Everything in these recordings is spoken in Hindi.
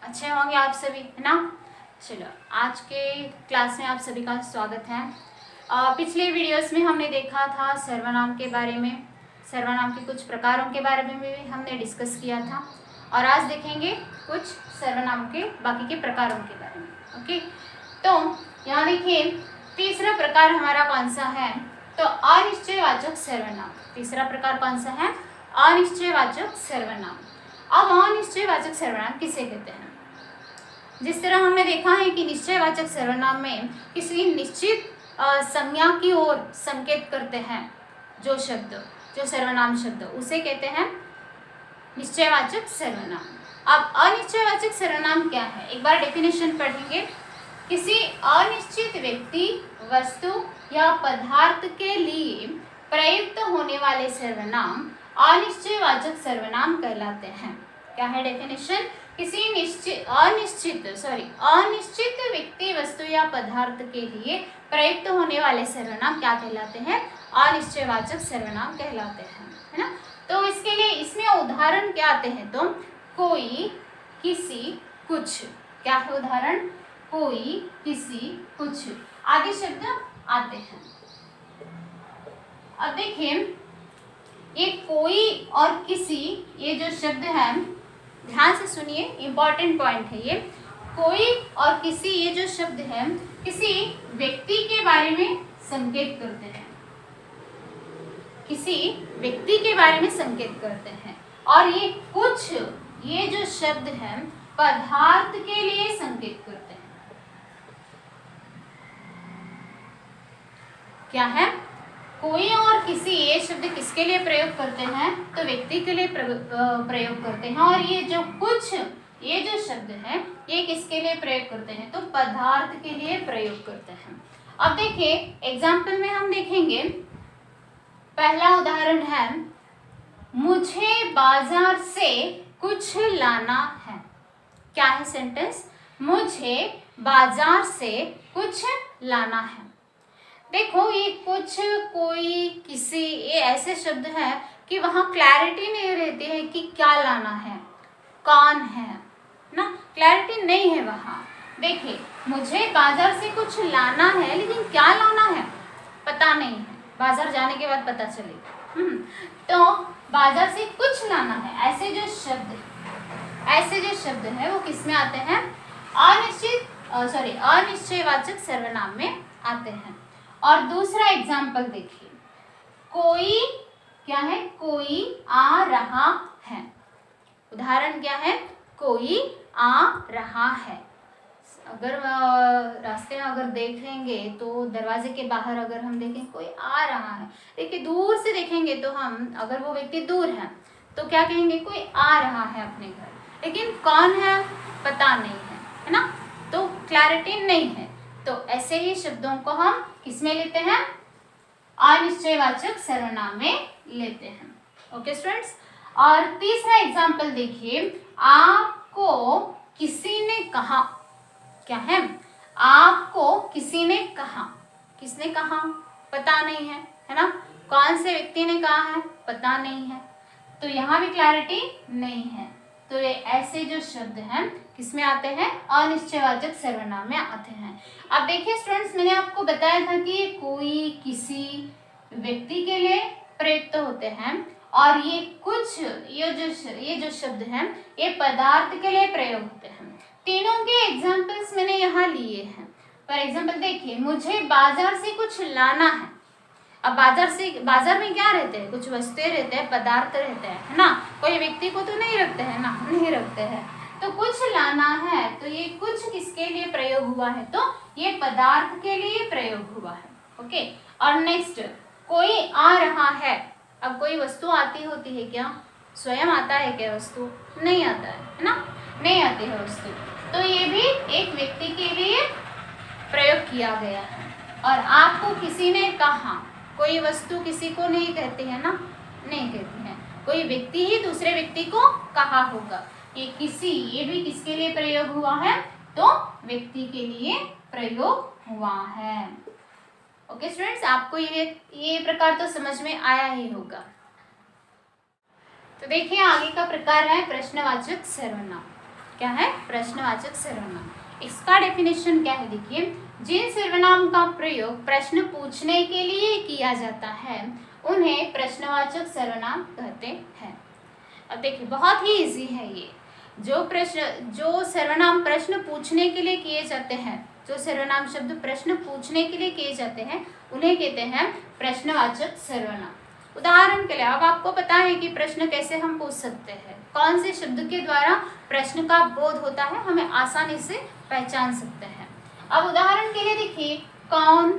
अच्छे होंगे आप सभी, है ना। चलो, आज के क्लास में आप सभी का स्वागत है। पिछले वीडियोस में हमने देखा था सर्वनाम के बारे में, सर्वनाम के कुछ प्रकारों के बारे में भी हमने डिस्कस किया था, और आज देखेंगे कुछ सर्वनाम के बाकी के प्रकारों के बारे में। ओके, तो यहाँ देखिए तीसरा प्रकार हमारा कौन सा है, तो अनिश्चयवाचक सर्वनाम। तीसरा प्रकार कौन सा है, अनिश्चयवाचक सर्वनाम। अब अनिश्चयवाचक सर्वनाम किसे कहते हैं? जिस तरह हमने देखा है कि निश्चयवाचक सर्वनाम में किसी निश्चित संज्ञा की ओर संकेत करते हैं जो शब्द, जो सर्वनाम शब्द, उसे कहते हैं निश्चयवाचक सर्वनाम। अब अनिश्चयवाचक सर्वनाम क्या है, एक बार डेफिनेशन पढ़ेंगे। किसी अनिश्चित व्यक्ति, वस्तु या पदार्थ के लिए प्रयुक्त होने वाले सर्वनाम अनिश्चयवाचक सर्वनाम कहलाते हैं। क्या है डेफिनेशन? किसी अनिश्चित व्यक्ति, वस्तु या पदार्थ के लिए प्रयुक्त होने वाले सर्वनाम क्या कहलाते हैं? अनिश्चयवाचक सर्वनाम कहलाते हैं, है ना। तो इसके लिए इसमें उदाहरण क्या आते हैं, तो कोई, किसी, कुछ। क्या है उदाहरण? कोई, किसी, कुछ आदि शब्द आते हैं। अब देखिए ये कोई और किसी, ये जो शब्द है, ध्यान से सुनिए, इंपॉर्टेंट पॉइंट है ये। कोई और किसी, ये जो शब्द है, किसी व्यक्ति के बारे में संकेत करते हैं, किसी व्यक्ति के बारे में संकेत करते हैं। और ये कुछ, ये जो शब्द है, पदार्थ के लिए संकेत करते हैं। क्या है? कोई और किसी, ये शब्द किसके लिए प्रयोग करते हैं, तो व्यक्ति के लिए प्रयोग करते हैं। और ये जो कुछ, ये जो शब्द है, ये किसके लिए प्रयोग करते हैं, तो पदार्थ के लिए प्रयोग करते हैं। अब देखिए एग्जाम्पल में हम देखेंगे, पहला उदाहरण है, मुझे बाजार से कुछ लाना है। क्या है सेंटेंस? मुझे बाजार से कुछ लाना है। देखो ये कुछ, कोई, किसी, ये ऐसे शब्द हैं कि वहाँ क्लैरिटी नहीं रहती है कि क्या लाना है, कौन है ना, क्लैरिटी नहीं है वहाँ। देखिए मुझे बाजार से कुछ लाना है, लेकिन क्या लाना है पता नहीं है, बाजार जाने के बाद पता चलेगा। तो बाजार से कुछ लाना है, ऐसे जो शब्द है वो किस में आते हैं? अनिश्चयवाचक सर्वनाम में आते हैं। और दूसरा एग्जाम्पल देखिए, कोई, क्या है? कोई आ रहा है। उदाहरण क्या है? कोई आ रहा है। अगर रास्ते में अगर देखेंगे तो दरवाजे के बाहर अगर हम देखें कोई आ रहा है, देखिए दूर से देखेंगे तो हम, अगर वो व्यक्ति दूर है तो क्या कहेंगे? कोई आ रहा है अपने घर, लेकिन कौन है पता नहीं है ना, तो क्लैरिटी नहीं है। तो ऐसे ही शब्दों को हम किसमें लेते हैं? अनिश्चयवाचक सर्वनाम में लेते हैं। Okay students. और तीसरा एग्जाम्पल देखिए, आपको किसी ने कहा। क्या है? आपको किसी ने कहा। किसने कहा पता नहीं है ना, कौन से व्यक्ति ने कहा है पता नहीं है, तो यहाँ भी क्लैरिटी नहीं है। तो ये ऐसे जो शब्द हैं किसमें आते हैं? अनिश्चयवाचक सर्वनाम में आते हैं। अब देखिए स्टूडेंट्स, मैंने आपको बताया था कि कोई, किसी व्यक्ति के लिए प्रयुक्त होते हैं, और ये कुछ, ये जो शब्द हैं ये पदार्थ के लिए प्रयोग होते हैं। तीनों के एग्जाम्पल्स मैंने यहाँ लिए हैं। फॉर एग्जाम्पल देखिए, मुझे बाजार से कुछ लाना है। अब बाजार में क्या रहते हैं? कुछ वस्तुएं रहते हैं, पदार्थ रहते हैं, है ना। कोई व्यक्ति को तो नहीं रखते हैं ना, नहीं रखते हैं। तो कुछ लाना है, तो ये कुछ किसके लिए प्रयोग हुआ है? तो ये पदार्थ के लिए प्रयोग हुआ है। ओके। और नेक्स्ट, कोई आ रहा है। अब कोई वस्तु आती होती है क्या? स्वयं आता है क्या वस्तु? नहीं आता है ना, नहीं आती है वस्तु। तो ये भी एक व्यक्ति के लिए प्रयोग किया गया है। और आपको किसी ने कहा, कोई वस्तु किसी को नहीं कहती है ना, नहीं कहती है, कोई व्यक्ति ही दूसरे व्यक्ति को कहा होगा। ये किसी, ये भी किसके लिए प्रयोग हुआ है? तो व्यक्ति के लिए प्रयोग हुआ है। ओके स्टूडेंट्स, आपको ये प्रकार तो समझ में आया ही होगा। तो देखिए आगे का प्रकार है प्रश्नवाचक सर्वनाम। क्या है, प्रश्नवाचक सर्वनाम। इसका डेफिनेशन क्या है, देखिए, जिन सर्वनाम का प्रयोग प्रश्न पूछने के लिए किया जाता है उन्हें प्रश्नवाचक सर्वनाम कहते हैं। अब देखिए बहुत ही इजी है ये। जो सर्वनाम प्रश्न पूछने के लिए किए जाते हैं, जो सर्वनाम शब्द प्रश्न पूछने के लिए किए जाते हैं उन्हें कहते हैं प्रश्नवाचक सर्वनाम। उदाहरण के लिए, अब आपको पता है कि प्रश्न कैसे हम पूछ सकते हैं, कौन से शब्द के द्वारा प्रश्न का बोध होता है, हमें आसानी से पहचान सकते हैं। अब उदाहरण के लिए देखिए, कौन,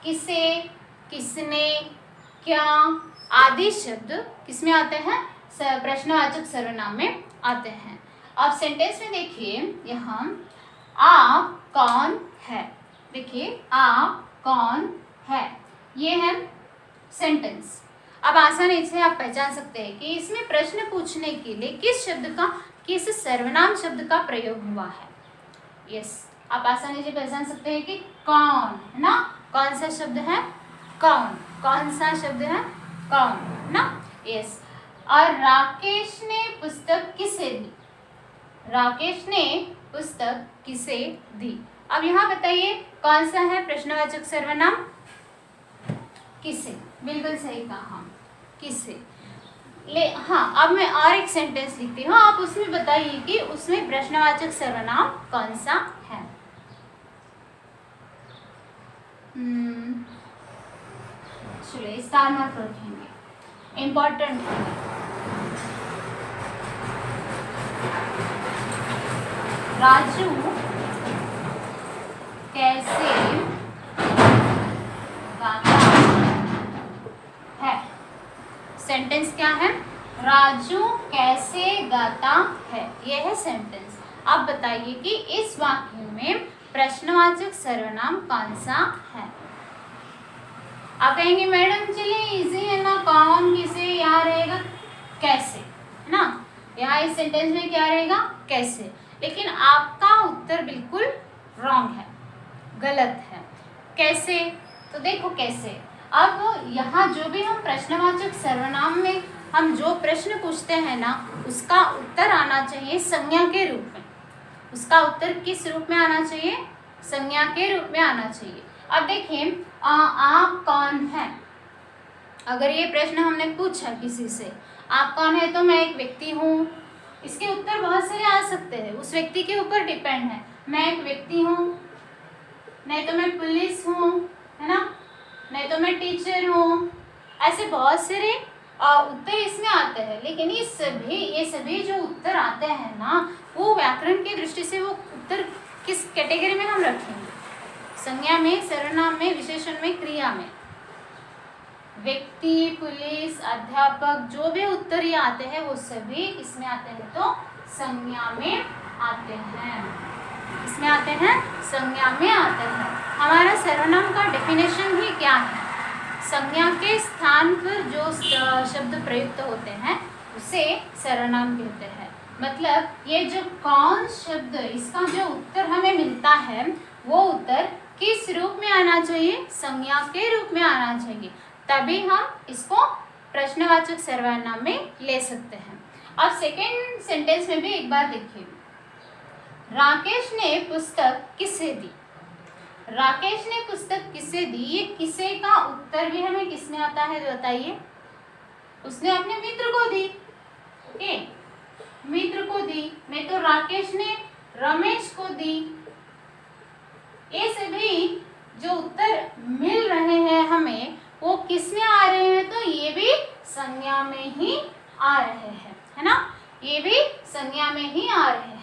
किसे, किसने, क्या आदि शब्द किसमें आते हैं, प्रश्नवाचक सर्वनाम में आते हैं। अब सेंटेंस में देखिए, यहाँ आप कौन है, देखिए आप कौन है, ये है सेंटेंस। अब आसानी से आप पहचान सकते हैं कि इसमें प्रश्न पूछने के लिए किस शब्द का, किस सर्वनाम शब्द का प्रयोग हुआ है। यस, आप आसानी से पहचान सकते हैं कि कौन, है ना, कौन सा शब्द है, कौन, कौन सा शब्द है, कौन, है ना। यस, और राकेश ने पुस्तक किसे दी, राकेश ने पुस्तक किसे दी। अब यहाँ बताइए कौन सा है प्रश्नवाचक सर्वनाम, किसे, बिल्कुल सही कहा, किसे। हाँ, अब मैं और एक सेंटेंस लिखती हूँ, आप उसमें बताइए कि उसमें प्रश्नवाचक सर्वनाम कौन सा है। चलिए स्टार मार्क रखेंगे, इम्पोर्टेंट है। राजू कैसे गाता है, सेंटेंस क्या है, राजू कैसे गाता है, यह है सेंटेंस। अब बताइए कि इस वाक्य में प्रश्नवाचक सर्वनाम कौन सा है। आप कहेंगे मैडम चलिए इजी है ना, कौन, किसे, यहाँ रहेगा कैसे, है ना, यहाँ इस सेंटेंस में क्या रहेगा, कैसे। लेकिन आपका उत्तर बिल्कुल रॉन्ग है, गलत है। कैसे, तो देखो कैसे, अब यहाँ जो भी हम प्रश्नवाचक सर्वनाम में हम जो प्रश्न पूछते हैं ना, उसका उत्तर आना चाहिए संज्ञा के रूप में। उसका उत्तर किस रूप में आना चाहिए, संज्ञा के रूप में आना चाहिए। अब देखिए, आप कौन है, अगर ये प्रश्न हमने पूछा किसी से, आप कौन है, तो मैं एक व्यक्ति हूँ, इसके उत्तर बहुत सारे आ सकते हैं, उस व्यक्ति के ऊपर डिपेंड है। मैं एक व्यक्ति हूँ, नहीं तो मैं पुलिस हूँ, है ना, नहीं तो मैं टीचर हूँ, ऐसे बहुत सारे उत्तर इसमें आते हैं। लेकिन ये सभी जो उत्तर आते हैं ना, वो व्याकरण की दृष्टि से वो उत्तर किस कैटेगरी में हम रखेंगे, संज्ञा में, सर्वनाम में, विशेषण में, क्रिया में। व्यक्ति, पुलिस, अध्यापक, जो भी उत्तर ये आते हैं वो सभी इसमें आते हैं, तो संज्ञा में आते हैं, इसमें आते हैं, संज्ञा में आते हैं। हमारा सर्वनाम का डेफिनेशन ही क्या है, संज्ञा के स्थान पर जो शब्द प्रयुक्त होते हैं उसे सर्वनाम कहते हैं। मतलब ये जो कौन शब्द, इसका जो उत्तर हमें मिलता है वो उत्तर किस रूप में आना चाहिए, संज्ञा के रूप में आना चाहिए, तभी हम इसको प्रश्नवाचक सर्वनाम में ले सकते हैं। अब सेकेंड सेंटेंस में भी एक बार देखिए, राकेश ने पुस्तक किसे दी, राकेश ने पुस्तक किसे दी, ये किसे का उत्तर भी हमें किसमें आता है बताइए, उसने अपने मित्र को दी, ओके, मित्र को दी, नहीं तो राकेश ने रमेश को दी। ये सभी जो उत्तर मिल रहे हैं हमें वो किस में आ रहे हैं, तो ये भी संज्ञा में ही आ रहे हैं, है ना, ये भी संज्ञा में ही आ रहे हैं।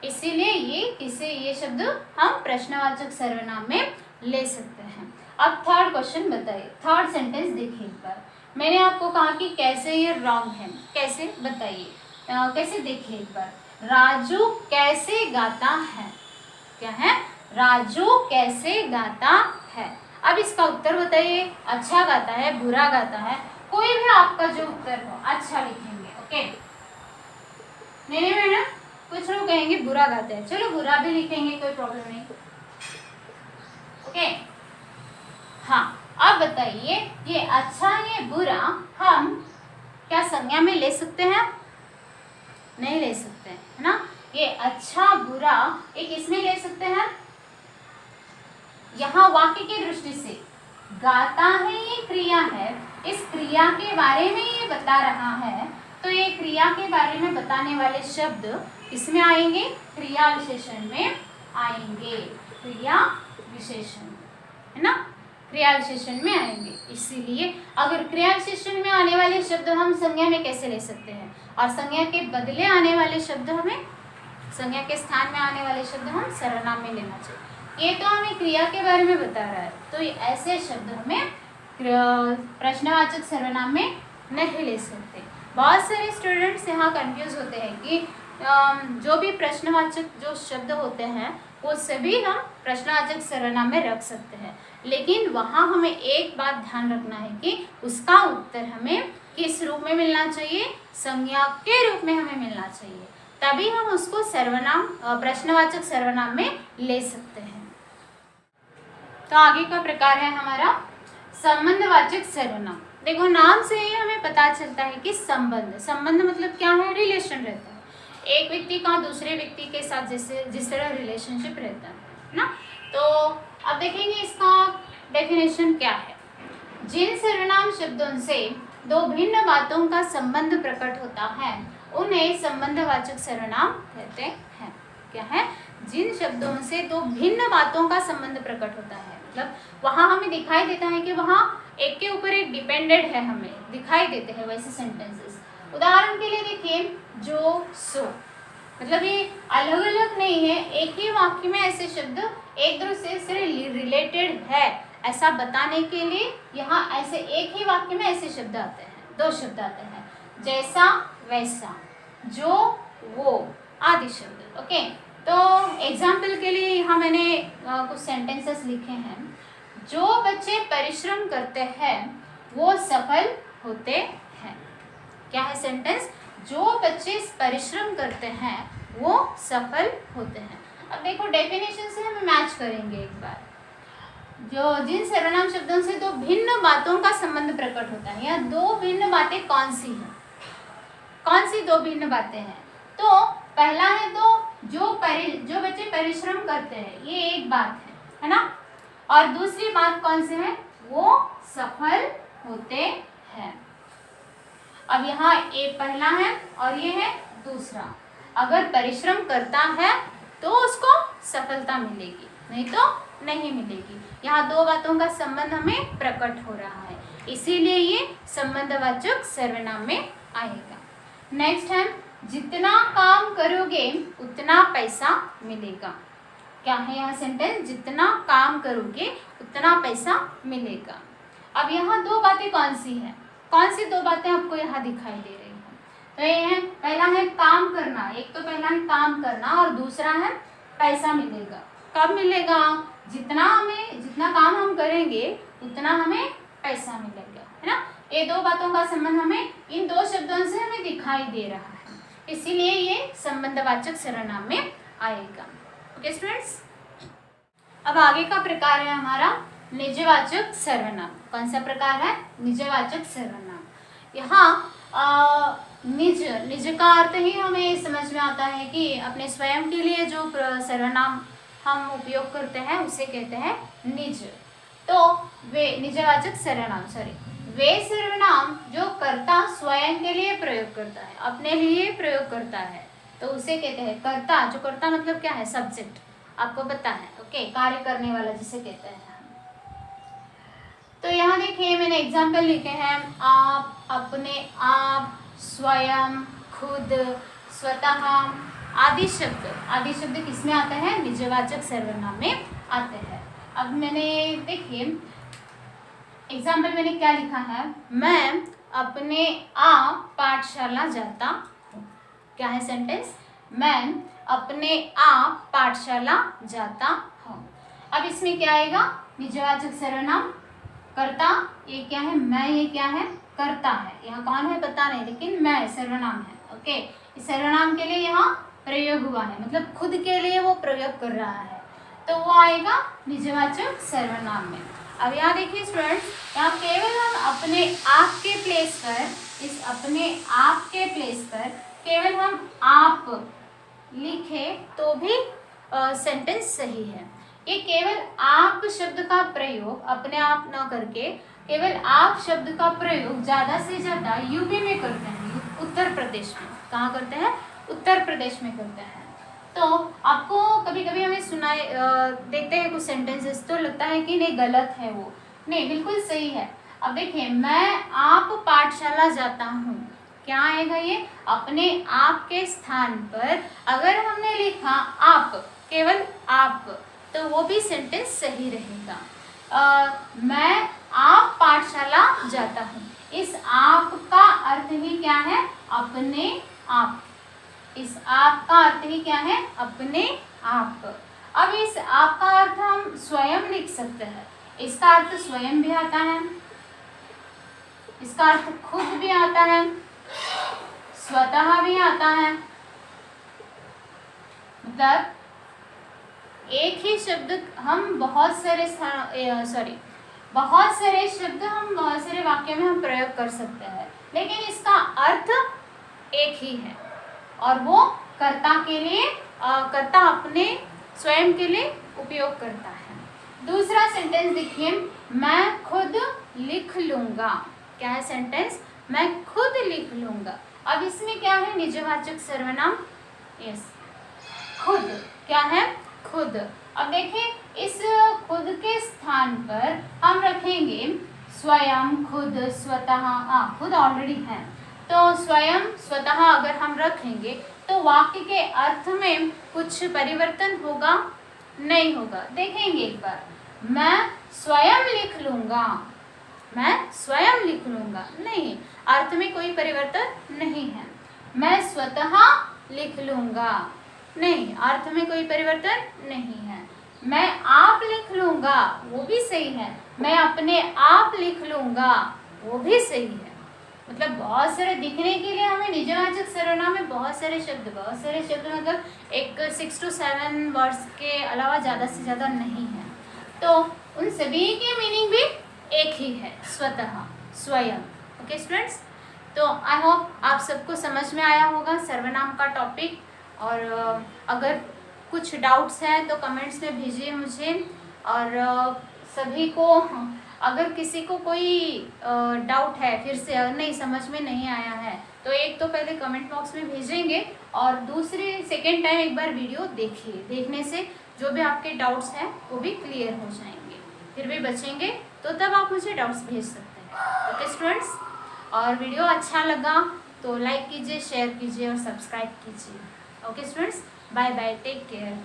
इसीलिए ये शब्द हम प्रश्नवाचक सर्वनाम में ले सकते हैं। अब थर्ड क्वेश्चन बताइए, थर्ड सेंटेंस देखिए एक बार। मैंने आपको कहा कि कैसे ये रॉन्ग है, कैसे बताइए, कैसे देखिए एक बार। राजू कैसे गाता है, क्या है, राजू कैसे गाता है। अब इसका उत्तर बताइए, अच्छा गाता है, बुरा गाता है, कोई भी आपका जो उत्तर हो अच्छा लिखेंगे, ओके। नहीं मैडम, कुछ लोग कहेंगे बुरा गाते हैं, चलो बुरा भी लिखेंगे, कोई प्रॉब्लम नहीं, ओके। हाँ, अब बताइए ये अच्छा ये बुरा हम क्या संज्ञा में ले सकते हैं, नहीं ले सकते हैं, है ना। ये अच्छा बुरा ये किसमें ले सकते हैं? यहाँ वाक्य की दृष्टि से गाता है ये क्रिया है, इस क्रिया के बारे में ये बता रहा है, तो ये क्रिया के बारे में बताने वाले शब्द इसमें आएंगे, क्रिया विशेषण में आएंगे, क्रिया विशेषण, है ना, क्रिया विशेषण में आएंगे। इसीलिए अगर क्रिया विशेषण में आने वाले शब्द हम संज्ञा में कैसे ले सकते हैं, और संज्ञा के बदले आने वाले शब्द हमें, संज्ञा के स्थान में आने वाले शब्द हम सर्वनाम में लेना चाहिए। ये तो हमें क्रिया के बारे में बता रहा है, तो ये ऐसे शब्द हमें प्रश्नवाचक सर्वनाम में नहीं ले सकते। बहुत सारे स्टूडेंट्स यहाँ कंफ्यूज होते हैं कि जो भी प्रश्नवाचक जो शब्द होते हैं वो सभी हम प्रश्नवाचक सर्वनाम में रख सकते हैं, लेकिन वहाँ हमें एक बात ध्यान रखना है कि उसका उत्तर हमें किस रूप में मिलना चाहिए, संज्ञा के रूप में हमें मिलना चाहिए, तभी हम उसको सर्वनाम प्रश्नवाचक सर्वनाम में ले सकते हैं। तो आगे का प्रकार है हमारा संबंधवाचक सर्वनाम। देखो नाम से ही हमें पता चलता है कि संबंध, संबंध मतलब क्या है, रिलेशन रहता है एक व्यक्ति का दूसरे व्यक्ति के साथ, जैसे जिस तरह रिलेशनशिप रहता है ना। तो अब देखेंगे इसका डेफिनेशन क्या है। जिन सर्वनाम शब्दों से दो भिन्न बातों का संबंध प्रकट होता है उन्हें संबंधवाचक सर्वनाम कहते हैं। क्या है? जिन शब्दों से दो भिन्न बातों का संबंध प्रकट होता है, मतलब वहाँ हमें दिखाई देता है कि वहाँ एक के ऊपर एक डिपेंडेंट है, हमें दिखाई देते हैं वैसे सेंटेंसेस। उदाहरण के लिए देखिए जो सो, मतलब ये अलग अलग नहीं है, एक ही वाक्य में ऐसे शब्द एक दूसरे से रिलेटेड है ऐसा बताने के लिए यहाँ ऐसे एक ही वाक्य में ऐसे शब्द आते हैं, दो शब्द आते हैं, जैसा वैसा, जो वो आदि शब्द। ओके, तो एग्जाम्पल के लिए यहाँ मैंने कुछ सेंटेंसेस लिखे हैं। जो बच्चे परिश्रम करते हैं वो सफल होते हैं। क्या है सेंटेंस? जो बच्चे परिश्रम करते हैं वो सफल होते हैं। अब देखो डेफिनेशन से हम मैच करेंगे एक बार। जो जिन सर्वनाम शब्दों से दो भिन्न बातों का संबंध प्रकट होता है, या दो भिन्न बातें कौन सी हैं? कौन सी दो भिन्न बातें हैं? तो पहला है तो जो बच्चे परिश्रम करते हैं, ये एक बात है ना। और दूसरी बात कौन सी है? वो सफल होते हैं। अब यहाँ एक पहला है और ये है दूसरा। अगर परिश्रम करता है तो उसको सफलता मिलेगी, नहीं तो नहीं मिलेगी। यहाँ दो बातों का संबंध हमें प्रकट हो रहा है, इसीलिए ये संबंधवाचक सर्वनाम में आएगा। नेक्स्ट है जितना काम करोगे उतना पैसा मिलेगा। क्या है यहाँ सेंटेंस? जितना काम करोगे उतना पैसा मिलेगा। अब यहाँ दो बातें कौन सी है? कौन सी दो बातें आपको यहाँ दिखाई दे रही हैं? तो ये है, पहला है काम करना, एक तो पहला है काम करना और दूसरा है पैसा मिलेगा। कब मिलेगा? जितना काम हम करेंगे उतना हमें पैसा मिलेगा, है ना। ये दो बातों का संबंध हमें इन दो शब्दों से हमें दिखाई दे रहा है, इसीलिए ये संबंधवाचक सर्वनाम में आएगा। ओके स्टूडेंट्स, अब आगे का प्रकार है हमारा निजवाचक सर्वनाम। कौन सा प्रकार है? निजवाचक सर्वनाम। यहाँ निज का अर्थ ही हमें समझ में आता है कि अपने स्वयं के लिए जो सर्वनाम हम उपयोग करते हैं उसे कहते हैं निज। तो वे निजवाचक सर्वनाम, वे सर्वनाम जो कर्ता स्वयं के लिए प्रयोग करता है, अपने लिए प्रयोग करता है, तो उसे कहते हैं कर्ता। जो कर्ता मतलब क्या है? सब्जेक्ट, आपको पता है। ओके, कार्य करने वाला जिसे कहते हैं। तो यहाँ देखिए मैंने एग्जाम्पल लिखे हैं। आप, अपने आप, स्वयं, खुद, स्वतः आदि शब्द किसमें आते हैं? निजवाचक सर्वनाम में आते हैं। अब मैंने देखिए एग्जाम्पल मैंने क्या लिखा है, मैं अपने आप पाठशाला जाता हूँ। क्या है सेंटेंस? मैं अपने आप पाठशाला जाता हूँ। अब इसमें क्या आएगा? निजवाचक सर्वनाम कर्ता, ये क्या है? मैं, ये क्या है? कर्ता है। यहाँ कौन है पता नहीं, लेकिन मैं सर्वनाम है। ओके, इस सर्वनाम के लिए यहाँ प्रयोग हुआ है, मतलब खुद के लिए वो प्रयोग कर रहा है, तो वो आएगा निजवाचक सर्वनाम में। अब यहाँ देखिए स्टूडेंट्स, यहाँ केवल हम अपने आप के प्लेस पर, इस अपने आप के प्लेस पर केवल हम आप लिखे तो भी सेंटेंस सही है। ये केवल आप शब्द का प्रयोग अपने आप न करके केवल आप शब्द का प्रयोग ज्यादा से ज्यादा यूपी में करते हैं, उत्तर प्रदेश में। कहाँ करते हैं? उत्तर प्रदेश में करते हैं। तो आपको कभी कभी हमें सुनाए देखते हैं कुछ सेंटेंसेस तो लगता है कि नहीं गलत है, वो नहीं बिल्कुल सही है। अब देखिए, मैं आप पाठशाला जाता हूँ, क्या आएगा ये? अपने आप के स्थान पर अगर हमने लिखा आप, केवल आप, तो वो भी सेंटेंस सही रहेगा। मैं आप पाठशाला जाता हूँ, इस आप का अर्थ ही क्या है? अपने आप। इस आप का अर्थ ही क्या है? अपने आप। अब इस आप का अर्थ हम स्वयं लिख सकते हैं। इसका अर्थ स्वयं भी आता है, इसका अर्थ खुद भी आता है, स्वतः भी आता है। मतलब एक ही शब्द हम बहुत सारे शब्द हम बहुत सारे वाक्य में हम प्रयोग कर सकते हैं, लेकिन इसका अर्थ एक ही है और वो कर्ता के लिए कर्ता अपने स्वयं के लिए उपयोग करता है। दूसरा सेंटेंस देखिए, मैं खुद लिख लूंगा। क्या है सेंटेंस? मैं खुद लिख लूंगा। अब इसमें क्या है? निजवाचक सर्वनाम, यस, खुद। क्या है? खुद। अब देखिए, इस खुद के स्थान पर हम रखेंगे स्वयं, खुद, स्वतः। खुद ऑलरेडी है, तो स्वयं, स्वतः अगर हम रखेंगे तो वाक्य के अर्थ में कुछ परिवर्तन होगा? नहीं होगा। देखेंगे एक बार, मैं स्वयं लिख लूंगा, मैं स्वयं लिख लूंगा, नहीं, अर्थ में कोई परिवर्तन नहीं है। मैं स्वतः लिख लूंगा, नहीं, अर्थ में कोई परिवर्तन नहीं है। मैं आप लिख लूंगा, वो भी सही है। मैं अपने आप लिख लूंगा, वो भी सही है। मतलब बहुत सारे दिखने के लिए हमें निजवाचक सर्वनाम में बहुत सारे शब्द मतलब एक 6 to 7 वर्ड्स के अलावा ज़्यादा से ज़्यादा नहीं है, तो उन सभी की मीनिंग भी एक ही है, स्वतः, स्वयं। ओके स्टूडेंट्स, तो आई होप आप सबको समझ में आया होगा सर्वनाम का टॉपिक। और अगर कुछ डाउट्स हैं तो कमेंट्स में भेजिए मुझे। और सभी को, अगर किसी को कोई डाउट है, फिर से नहीं समझ में नहीं आया है, तो एक तो पहले कमेंट बॉक्स में भेजेंगे और दूसरे सेकेंड टाइम एक बार वीडियो देखिए। देखने से जो भी आपके डाउट्स हैं वो भी क्लियर हो जाएंगे, फिर भी बचेंगे, तो तब आप मुझे डाउट्स भेज सकते हैं। ओके स्टूडेंट्स, और वीडियो अच्छा लगा तो लाइक कीजिए, शेयर कीजिए और सब्सक्राइब कीजिए। Okay students, bye bye, take care.